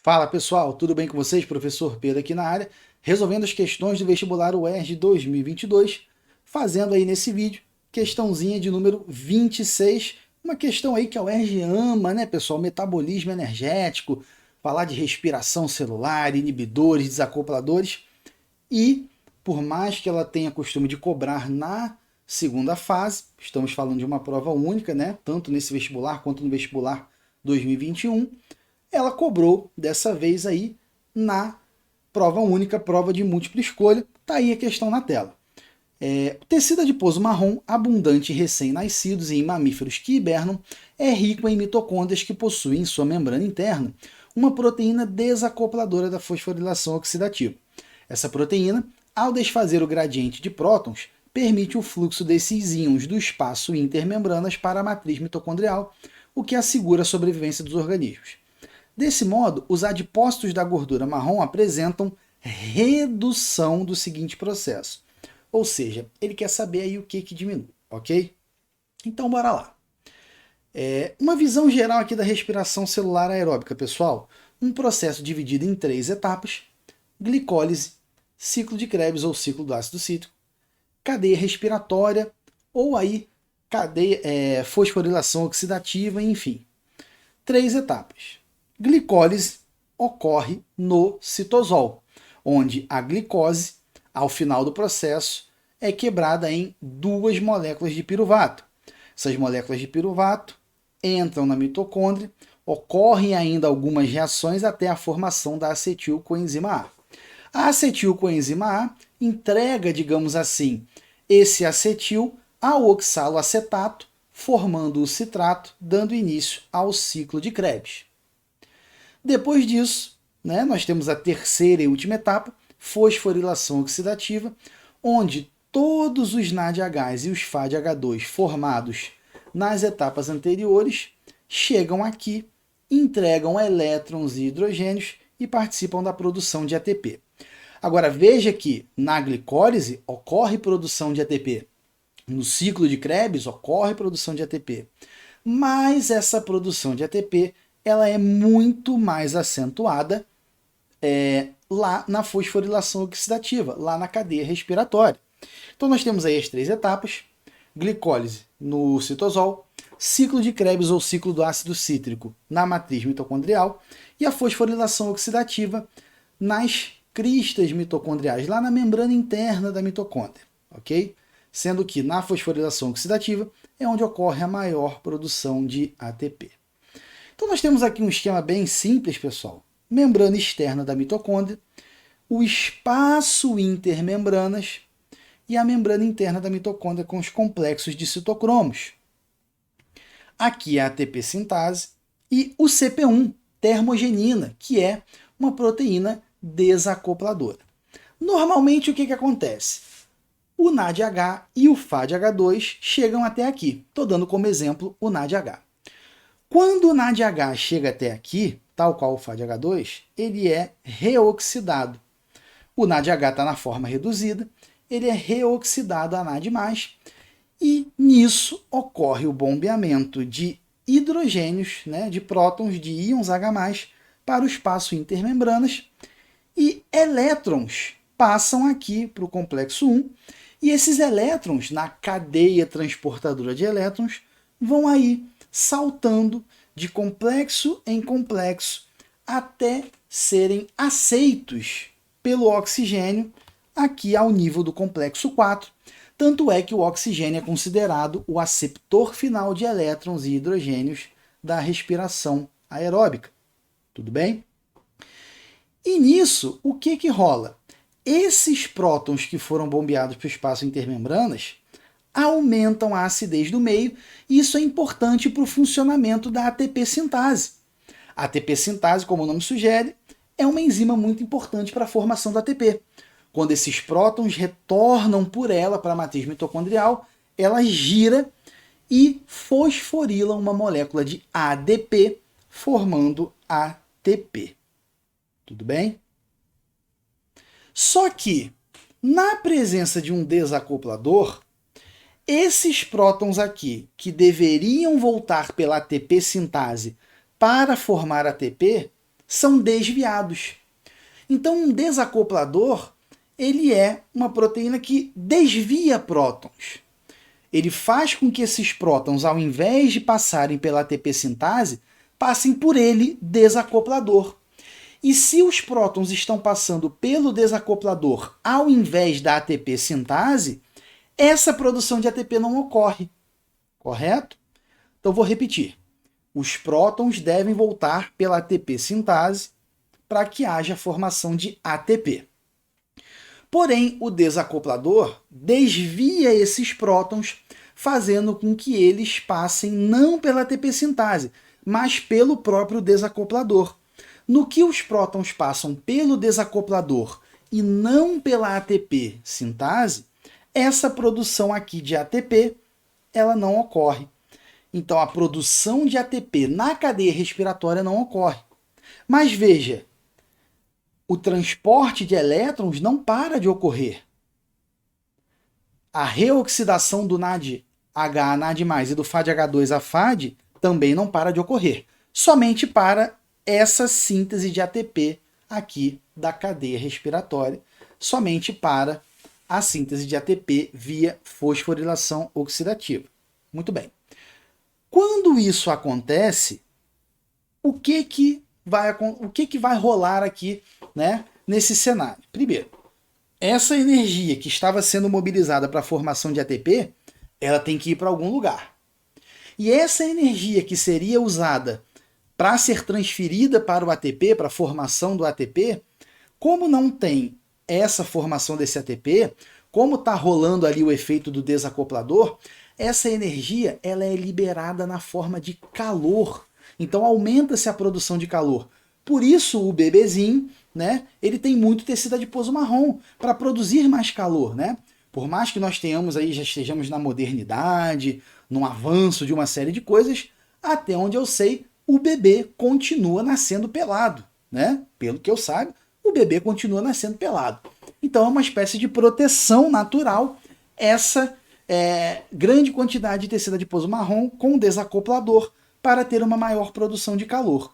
Fala pessoal, tudo bem com vocês? Professor Pedro aqui na área, resolvendo as questões do vestibular UERJ 2022, fazendo aí nesse vídeo questãozinha de número 26, uma questão aí que a UERJ ama, né pessoal? Metabolismo energético, falar de respiração celular, inibidores, desacopladores, e por mais que ela tenha costume de cobrar na segunda fase, estamos falando de uma prova única, né? Tanto nesse vestibular quanto no vestibular 2021, ela cobrou dessa vez aí na prova única, prova de múltipla escolha. Tá aí a questão na tela. O tecido adiposo marrom, abundante em recém-nascidos e em mamíferos que hibernam, é rico em mitocôndrias que possuem em sua membrana interna uma proteína desacopladora da fosforilação oxidativa. Essa proteína, ao desfazer o gradiente de prótons, permite o fluxo desses íons do espaço intermembranas para a matriz mitocondrial, o que assegura a sobrevivência dos organismos. Desse modo, os adipócitos da gordura marrom apresentam redução do seguinte processo. Ou seja, ele quer saber aí o que diminui, ok? Então, bora lá. Uma visão geral aqui da respiração celular aeróbica, pessoal. Um processo dividido em 3 etapas: glicólise, ciclo de Krebs ou ciclo do ácido cítrico, cadeia respiratória ou aí fosforilação oxidativa, enfim. 3 etapas. Glicólise ocorre no citosol, onde a glicose, ao final do processo, é quebrada em 2 moléculas de piruvato. Essas moléculas de piruvato entram na mitocôndria, ocorrem ainda algumas reações até a formação da acetilcoenzima A. A acetilcoenzima A entrega, digamos assim, esse acetil ao oxaloacetato, formando o citrato, dando início ao ciclo de Krebs. Depois disso, nós temos a terceira e última etapa, fosforilação oxidativa, onde todos os NADHs e os FADH2 formados nas etapas anteriores chegam aqui, entregam elétrons e hidrogênios e participam da produção de ATP. Agora veja que na glicólise ocorre produção de ATP, no ciclo de Krebs ocorre produção de ATP, mas essa produção de ATP ela é muito mais acentuada lá na fosforilação oxidativa, lá na cadeia respiratória. Então nós temos aí as 3 etapas: glicólise no citosol, ciclo de Krebs ou ciclo do ácido cítrico na matriz mitocondrial e a fosforilação oxidativa nas cristas mitocondriais, lá na membrana interna da mitocôndria, ok? Sendo que na fosforilação oxidativa é onde ocorre a maior produção de ATP. Então nós temos aqui um esquema bem simples, pessoal. Membrana externa da mitocôndria, o espaço intermembranas e a membrana interna da mitocôndria com os complexos de citocromos. Aqui é a ATP sintase e o CP1, termogenina, que é uma proteína desacopladora. Normalmente o que acontece? O NADH e o FADH2 chegam até aqui. Estou dando como exemplo o NADH. Quando o NADH chega até aqui, tal qual o FADH2, ele é reoxidado. O NADH está na forma reduzida, ele é reoxidado a NAD+, e nisso ocorre o bombeamento de hidrogênios, de prótons, de íons H+, para o espaço intermembranas, e elétrons passam aqui para o complexo 1, e esses elétrons, na cadeia transportadora de elétrons, vão aí saltando de complexo em complexo até serem aceitos pelo oxigênio aqui ao nível do complexo 4. Tanto é que o oxigênio é considerado o aceptor final de elétrons e hidrogênios da respiração aeróbica. Tudo bem? E nisso, o que rola? Esses prótons que foram bombeados para o espaço intermembranas aumentam a acidez do meio, e isso é importante para o funcionamento da ATP sintase. A ATP sintase, como o nome sugere, é uma enzima muito importante para a formação da ATP. Quando esses prótons retornam por ela para a matriz mitocondrial, ela gira e fosforila uma molécula de ADP, formando ATP. Tudo bem? Só que, na presença de um desacoplador, esses prótons aqui, que deveriam voltar pela ATP sintase para formar ATP, são desviados. Então, um desacoplador, ele é uma proteína que desvia prótons. Ele faz com que esses prótons, ao invés de passarem pela ATP sintase, passem por ele, desacoplador. E se os prótons estão passando pelo desacoplador ao invés da ATP sintase, essa produção de ATP não ocorre. Correto? Então vou repetir. Os prótons devem voltar pela ATP sintase para que haja formação de ATP. Porém, o desacoplador desvia esses prótons, fazendo com que eles passem não pela ATP sintase, mas pelo próprio desacoplador. No que os prótons passam pelo desacoplador e não pela ATP sintase, essa produção aqui de ATP, ela não ocorre. Então, a produção de ATP na cadeia respiratória não ocorre. Mas veja, o transporte de elétrons não para de ocorrer. A reoxidação do NADH a NAD+, e do FADH2 a FAD também não para de ocorrer. Somente para essa síntese de ATP aqui da cadeia respiratória, somente para a síntese de ATP via fosforilação oxidativa. Muito bem. Quando isso acontece, o que vai rolar aqui, né, nesse cenário? Primeiro, essa energia que estava sendo mobilizada para a formação de ATP, ela tem que ir para algum lugar. E essa energia que seria usada para ser transferida para o ATP, para a formação do ATP, como não tem essa formação desse ATP, como está rolando ali o efeito do desacoplador, essa energia ela é liberada na forma de calor. Então aumenta-se a produção de calor. Por isso o bebezinho, né, ele tem muito tecido adiposo marrom para produzir mais calor, né? Por mais que nós tenhamos aí, já estejamos na modernidade, num avanço de uma série de coisas, até onde eu sei, o bebê continua nascendo pelado, né? Pelo que eu saiba, o bebê continua nascendo pelado. Então é uma espécie de proteção natural essa grande quantidade de tecido adiposo marrom com desacoplador para ter uma maior produção de calor.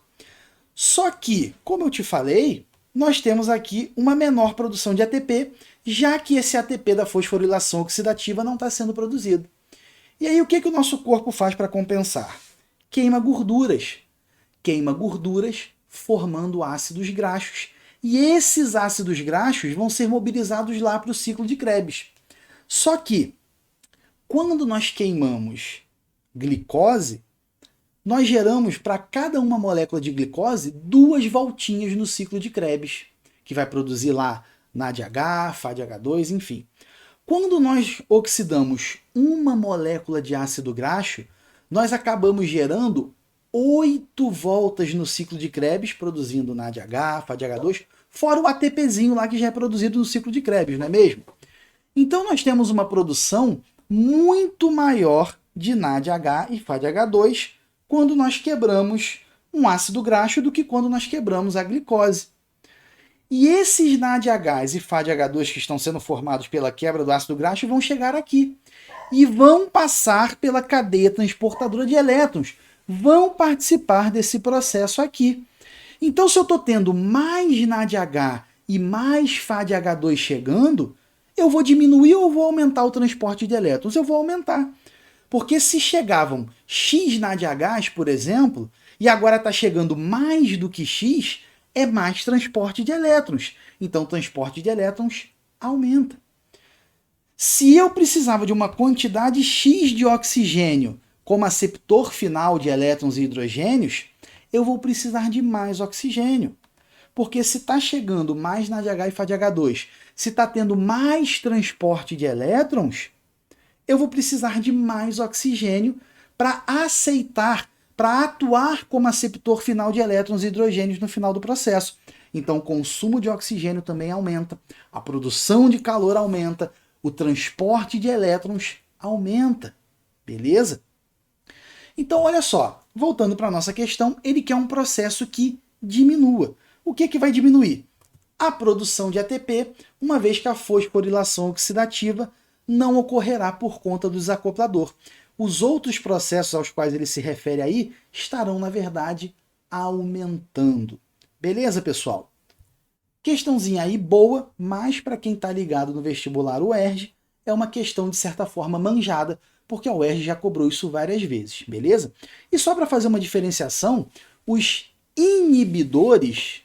Só que, como eu te falei, nós temos aqui uma menor produção de ATP, já que esse ATP da fosforilação oxidativa não está sendo produzido. E aí o que o nosso corpo faz para compensar? Queima gorduras. Queima gorduras formando ácidos graxos. E esses ácidos graxos vão ser mobilizados lá para o ciclo de Krebs. Só que, quando nós queimamos glicose, nós geramos para cada uma molécula de glicose 2 voltinhas no ciclo de Krebs, que vai produzir lá NADH, FADH2, enfim. Quando nós oxidamos uma molécula de ácido graxo, nós acabamos gerando 8 voltas no ciclo de Krebs, produzindo NADH, FADH2, fora o ATPzinho lá que já é produzido no ciclo de Krebs, não é mesmo? Então nós temos uma produção muito maior de NADH e FADH2 quando nós quebramos um ácido graxo do que quando nós quebramos a glicose. E esses NADHs e FADH2 que estão sendo formados pela quebra do ácido graxo vão chegar aqui e vão passar pela cadeia transportadora de elétrons, vão participar desse processo aqui. Então, se eu estou tendo mais NADH e mais FADH2 chegando, eu vou diminuir ou vou aumentar o transporte de elétrons? Eu vou aumentar. Porque se chegavam X NADHs, por exemplo, e agora está chegando mais do que X, é mais transporte de elétrons. Então, o transporte de elétrons aumenta. Se eu precisava de uma quantidade X de oxigênio como aceptor final de elétrons e hidrogênios, eu vou precisar de mais oxigênio. Porque se está chegando mais NADH e FADH2, se está tendo mais transporte de elétrons, eu vou precisar de mais oxigênio para aceitar, para atuar como aceptor final de elétrons e hidrogênios no final do processo. Então, o consumo de oxigênio também aumenta, a produção de calor aumenta, o transporte de elétrons aumenta. Beleza? Então, olha só, voltando para a nossa questão, ele quer um processo que diminua. O que vai diminuir? A produção de ATP, uma vez que a fosforilação oxidativa não ocorrerá por conta do desacoplador. Os outros processos aos quais ele se refere aí estarão, na verdade, aumentando. Beleza, pessoal? Questãozinha aí boa, mas para quem está ligado no vestibular UERJ, é uma questão de certa forma manjada, porque a UERJ já cobrou isso várias vezes, beleza? E só para fazer uma diferenciação, os inibidores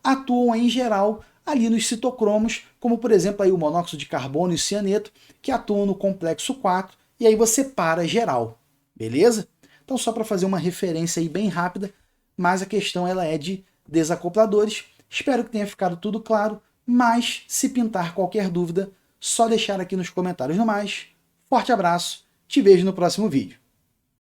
atuam em geral ali nos citocromos, como por exemplo aí o monóxido de carbono e o cianeto, que atuam no complexo 4, e aí você para geral, beleza? Então só para fazer uma referência aí bem rápida, mas a questão ela é de desacopladores. Espero que tenha ficado tudo claro, mas se pintar qualquer dúvida, só deixar aqui nos comentários. No mais, forte abraço, te vejo no próximo vídeo.